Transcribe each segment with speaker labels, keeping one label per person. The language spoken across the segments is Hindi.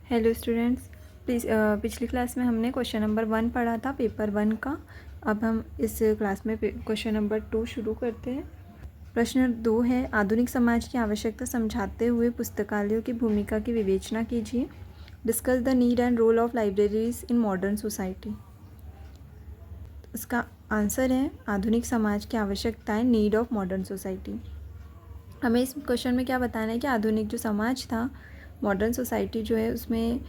Speaker 1: हेलो स्टूडेंट्स, प्लीज़ पिछली क्लास में हमने क्वेश्चन नंबर 1 पढ़ा था पेपर 1 का। अब हम इस क्लास में क्वेश्चन नंबर 2 शुरू करते हैं। प्रश्न 2 है, आधुनिक समाज की आवश्यकता समझाते हुए पुस्तकालयों की भूमिका की विवेचना कीजिए। Discuss the need and role of libraries in modern society. इसका आंसर है आधुनिक समाज की आवश्यकताएं, नीड ऑफ मॉडर्न सोसाइटी। हमें इस क्वेश्चन में क्या बताना है कि आधुनिक जो समाज था, मॉडर्न सोसाइटी जो है, उसमें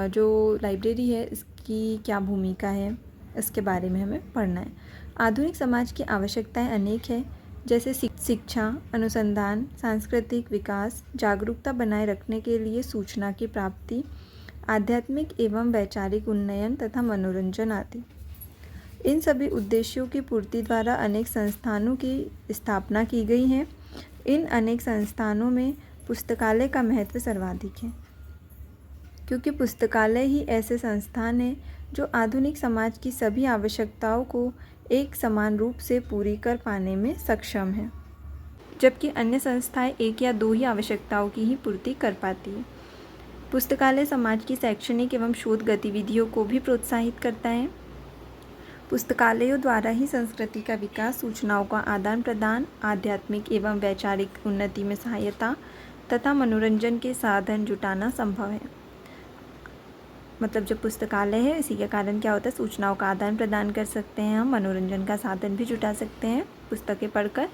Speaker 1: जो लाइब्रेरी है इसकी क्या भूमिका है, इसके बारे में हमें पढ़ना है। आधुनिक समाज की आवश्यकताएं अनेक है, जैसे शिक्षा, अनुसंधान, सांस्कृतिक विकास, जागरूकता बनाए रखने के लिए सूचना की प्राप्ति, आध्यात्मिक एवं वैचारिक उन्नयन तथा मनोरंजन आदि। इन सभी उद्देश्यों की पूर्ति द्वारा अनेक संस्थानों की स्थापना की गई है। इन अनेक संस्थानों में पुस्तकालय का महत्व सर्वाधिक है, क्योंकि पुस्तकालय ही ऐसे संस्थान हैं जो आधुनिक समाज की सभी आवश्यकताओं को एक समान रूप से पूरी कर पाने में सक्षम है, जबकि अन्य संस्थाएं एक या दो ही आवश्यकताओं की ही पूर्ति कर पाती है। पुस्तकालय समाज की शैक्षणिक एवं शोध गतिविधियों को भी प्रोत्साहित करता है। पुस्तकालयों द्वारा ही संस्कृति का विकास, सूचनाओं का आदान प्रदान, आध्यात्मिक एवं वैचारिक उन्नति में सहायता तथा मनोरंजन के साधन जुटाना संभव है। मतलब जब पुस्तकालय है, इसी के कारण क्या होता है, सूचनाओं का आदान प्रदान कर सकते हैं हम, मनोरंजन का साधन भी जुटा सकते हैं पुस्तकें पढ़कर।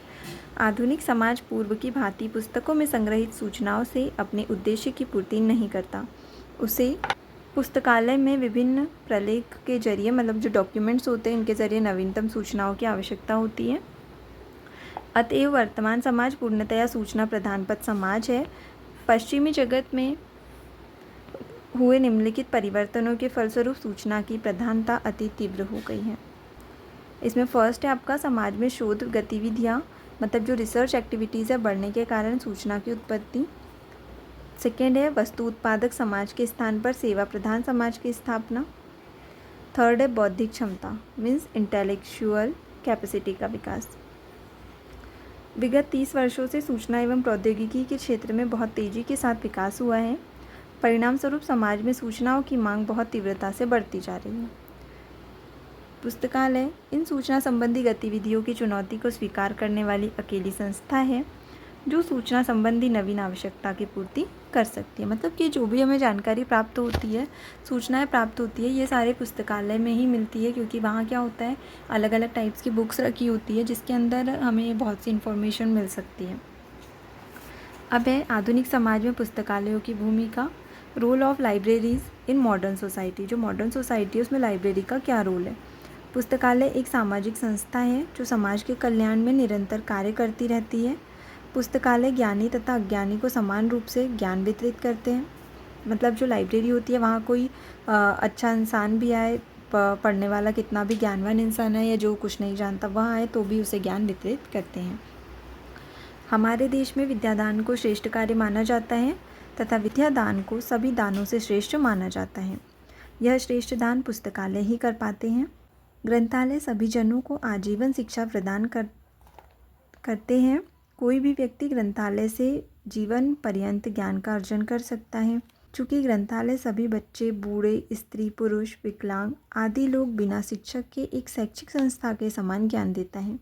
Speaker 1: आधुनिक समाज पूर्व की भांति पुस्तकों में संग्रहित सूचनाओं से अपने उद्देश्य की पूर्ति नहीं करता। उसे पुस्तकालय में विभिन्न प्रलेख के जरिए, मतलब जो डॉक्यूमेंट्स होते हैं, इनके जरिए नवीनतम सूचनाओं की आवश्यकता होती है। अतएव वर्तमान समाज पूर्णतया सूचना प्रधानपद समाज है। पश्चिमी जगत में हुए निम्नलिखित परिवर्तनों के फलस्वरूप सूचना की प्रधानता अति तीव्र हो गई है। इसमें फर्स्ट है आपका, समाज में शोध गतिविधियाँ, मतलब जो रिसर्च एक्टिविटीज़ है, बढ़ने के कारण सूचना की उत्पत्ति। सेकेंड है वस्तु उत्पादक समाज के स्थान पर सेवा प्रधान समाज की स्थापना। थर्ड है बौद्धिक क्षमता, मीन्स इंटेलेक्चुअल कैपेसिटी का विकास। विगत 30 वर्षों से सूचना एवं प्रौद्योगिकी के क्षेत्र में बहुत तेज़ी के साथ विकास हुआ है। परिणाम स्वरूप समाज में सूचनाओं की मांग बहुत तीव्रता से बढ़ती जा रही है। पुस्तकालय इन सूचना संबंधी गतिविधियों की चुनौती को स्वीकार करने वाली अकेली संस्था है जो सूचना संबंधी नवीन आवश्यकता की पूर्ति कर सकती है। मतलब कि जो भी हमें जानकारी प्राप्त होती है, सूचनाएं प्राप्त होती है, ये सारे पुस्तकालय में ही मिलती है, क्योंकि वहाँ क्या होता है, अलग अलग टाइप्स की बुक्स रखी होती है जिसके अंदर हमें बहुत सी इन्फॉर्मेशन मिल सकती है। अब है आधुनिक समाज में पुस्तकालयों की भूमिका, role of libraries in modern society. जो मॉडर्न सोसाइटी है उसमें लाइब्रेरी का क्या रोल है। पुस्तकालय एक सामाजिक संस्था है जो समाज के कल्याण में निरंतर कार्य करती रहती है। पुस्तकालय ज्ञानी तथा अज्ञानी को समान रूप से ज्ञान वितरित करते हैं। मतलब जो लाइब्रेरी होती है, वहाँ कोई अच्छा इंसान भी आए, पढ़ने वाला कितना भी ज्ञानवान इंसान है या जो कुछ नहीं जानता वहाँ आए तो भी उसे ज्ञान वितरित करते हैं। हमारे देश में विद्यादान को श्रेष्ठ कार्य माना जाता है तथा विद्यादान को सभी दानों से श्रेष्ठ माना जाता है। यह श्रेष्ठ दान पुस्तकालय ही कर पाते हैं। ग्रंथालय सभी जनों को आजीवन शिक्षा प्रदान करते हैं। कोई भी व्यक्ति ग्रंथालय से जीवन पर्यंत ज्ञान का अर्जन कर सकता है। चूँकि ग्रंथालय सभी बच्चे, बूढ़े, स्त्री, पुरुष, विकलांग आदि लोग बिना शिक्षक के एक शैक्षिक संस्था के समान ज्ञान देता है,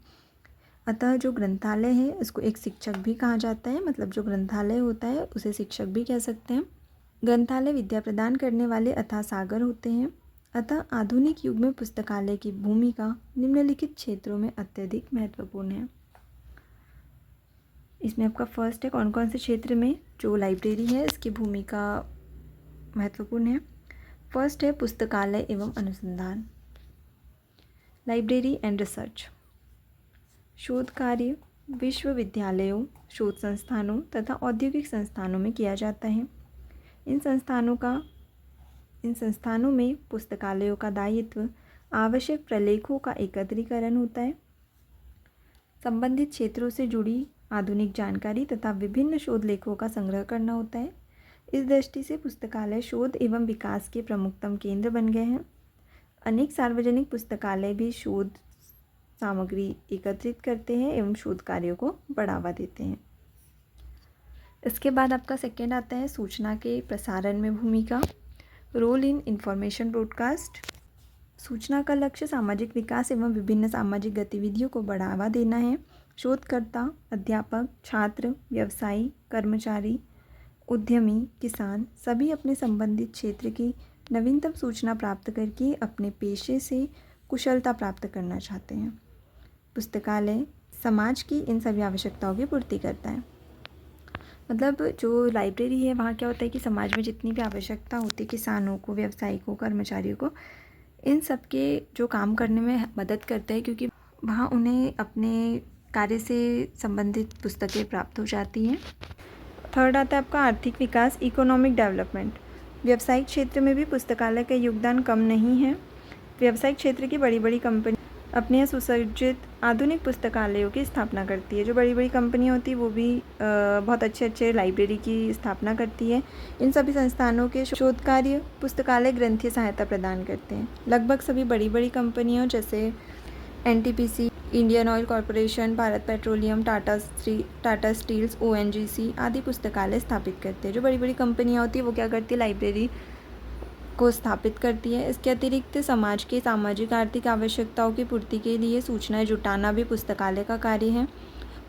Speaker 1: अतः जो ग्रंथालय है उसको एक शिक्षक भी कहा जाता है। मतलब जो ग्रंथालय होता है उसे शिक्षक भी कह सकते हैं। ग्रंथालय विद्या प्रदान करने वाले अथाह सागर होते हैं। अतः आधुनिक युग में पुस्तकालय की भूमिका निम्नलिखित क्षेत्रों में अत्यधिक महत्वपूर्ण है। इसमें आपका फर्स्ट है, कौन कौन से क्षेत्र में जो लाइब्रेरी है इसकी भूमिका महत्वपूर्ण है। फर्स्ट है पुस्तकालय एवं अनुसंधान, लाइब्रेरी एंड रिसर्च। शोध कार्य विश्वविद्यालयों, शोध संस्थानों तथा औद्योगिक संस्थानों में किया जाता है। इन संस्थानों में पुस्तकालयों का दायित्व आवश्यक प्रलेखों का एकत्रीकरण होता है, संबंधित क्षेत्रों से जुड़ी आधुनिक जानकारी तथा विभिन्न शोध लेखों का संग्रह करना होता है। इस दृष्टि से पुस्तकालय शोध एवं विकास के प्रमुखतम केंद्र बन गए हैं। अनेक सार्वजनिक पुस्तकालय भी शोध सामग्री एकत्रित करते हैं एवं शोध कार्यों को बढ़ावा देते हैं। इसके बाद आपका सेकेंड आता है सूचना के प्रसारण में भूमिका, रोल इन इंफॉर्मेशन ब्रॉडकास्ट। सूचना का लक्ष्य सामाजिक विकास एवं विभिन्न सामाजिक गतिविधियों को बढ़ावा देना है। शोधकर्ता, अध्यापक, छात्र, व्यवसायी, कर्मचारी, उद्यमी, किसान सभी अपने संबंधित क्षेत्र की नवीनतम सूचना प्राप्त करके अपने पेशे से कुशलता प्राप्त करना चाहते हैं। पुस्तकालय समाज की इन सभी आवश्यकताओं की पूर्ति करता है। मतलब जो लाइब्रेरी है वहाँ क्या होता है कि समाज में जितनी भी आवश्यकता होती है किसानों को, व्यवसायिकों, कर्मचारियों को, इन सब के जो काम करने में मदद करता है, क्योंकि वहाँ उन्हें अपने कार्य से संबंधित पुस्तकें प्राप्त हो जाती हैं। थर्ड आता है आपका आर्थिक विकास, इकोनॉमिक डेवलपमेंट। व्यावसायिक क्षेत्र में भी पुस्तकालय का योगदान कम नहीं है। व्यावसायिक क्षेत्र की बड़ी बड़ी कंपनी अपने यहाँ सुसज्जित आधुनिक पुस्तकालयों की स्थापना करती है। जो बड़ी बड़ी कंपनियाँ होती है वो भी बहुत अच्छे अच्छे लाइब्रेरी की स्थापना करती है। इन सभी संस्थानों के शोध कार्य पुस्तकालय ग्रंथीय सहायता प्रदान करते हैं। लगभग सभी बड़ी बड़ी कंपनियों जैसे NTPC, Indian Oil Corporation, Bharat Petroleum, Tata Steels, ONGC आदि पुस्तकालय स्थापित करते हैं। जो बड़ी बड़ी कंपनियाँ होती है वो क्या करती है, लाइब्रेरी को स्थापित करती है। इसके अतिरिक्त समाज के सामाजिक आर्थिक आवश्यकताओं की पूर्ति के लिए सूचनाएं जुटाना भी पुस्तकालय का कार्य है।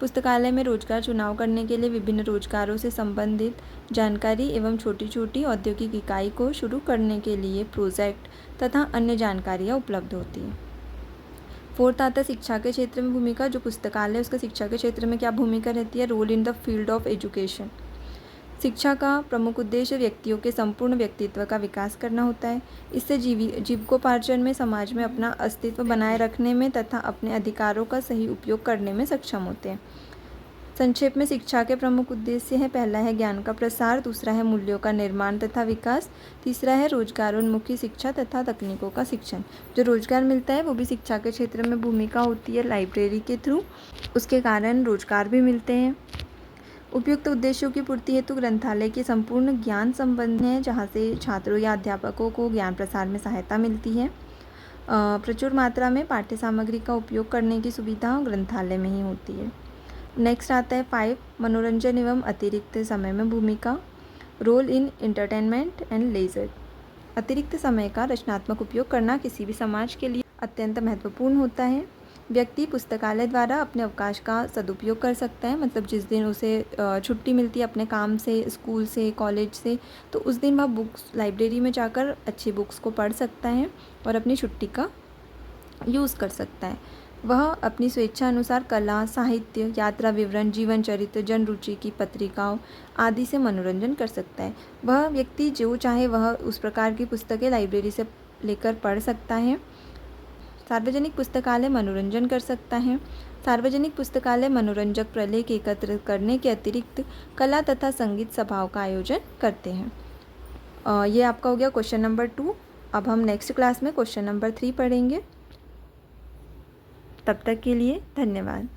Speaker 1: पुस्तकालय में रोजगार चुनाव करने के लिए विभिन्न रोजगारों से संबंधित जानकारी एवं छोटी छोटी औद्योगिक इकाई को शुरू करने के लिए प्रोजेक्ट तथा अन्य जानकारियाँ उपलब्ध होती हैं। फोर्थ आता है शिक्षा के क्षेत्र में भूमिका। जो पुस्तकालय उसका शिक्षा के क्षेत्र में क्या भूमिका रहती है, role in the field of education. शिक्षा का प्रमुख उद्देश्य व्यक्तियों के संपूर्ण व्यक्तित्व का विकास करना होता है। इससे जीविकोपार्जन में, समाज में अपना अस्तित्व बनाए रखने में तथा अपने अधिकारों का सही उपयोग करने में सक्षम होते हैं। संक्षेप में शिक्षा के प्रमुख उद्देश्य है, पहला है ज्ञान का प्रसार, दूसरा है मूल्यों का निर्माण तथा विकास, तीसरा है रोजगारोन्मुखी शिक्षा तथा तकनीकों का शिक्षण। जो रोजगार मिलता है वो भी शिक्षा के क्षेत्र में भूमिका होती है लाइब्रेरी के थ्रू, उसके कारण रोजगार भी मिलते हैं। उपयुक्त उद्देश्यों की पूर्ति हेतु ग्रंथालय की संपूर्ण ज्ञान संबंध है, जहाँ से छात्रों या अध्यापकों को ज्ञान प्रसार में सहायता मिलती है। प्रचुर मात्रा में पाठ्य सामग्री का उपयोग करने की सुविधा ग्रंथालय में ही होती है। नेक्स्ट आता है 5 मनोरंजन एवं अतिरिक्त समय में भूमिका, role in entertainment and leisure. अतिरिक्त समय का रचनात्मक उपयोग करना किसी भी समाज के लिए अत्यंत महत्वपूर्ण होता है। व्यक्ति पुस्तकालय द्वारा अपने अवकाश का सदुपयोग कर सकता है। मतलब जिस दिन उसे छुट्टी मिलती है अपने काम से, स्कूल से, कॉलेज से, तो उस दिन वह बुक्स लाइब्रेरी में जाकर अच्छी बुक्स को पढ़ सकता है और अपनी छुट्टी का यूज़ कर सकता है। वह अपनी स्वेच्छा अनुसार कला, साहित्य, यात्रा विवरण, जीवन चरित्र, जन रुचि की पत्रिकाओं आदि से मनोरंजन कर सकता है। वह व्यक्ति जो चाहे वह उस प्रकार की पुस्तकें लाइब्रेरी से लेकर पढ़ सकता है। सार्वजनिक पुस्तकालय मनोरंजन कर सकता है। सार्वजनिक पुस्तकालय मनोरंजक प्रलेख एकत्र करने के अतिरिक्त कला तथा संगीत सभाओं का आयोजन करते हैं। ये आपका हो गया क्वेश्चन नंबर 2। अब हम नेक्स्ट क्लास में क्वेश्चन नंबर 3 पढ़ेंगे। तब तक के लिए धन्यवाद।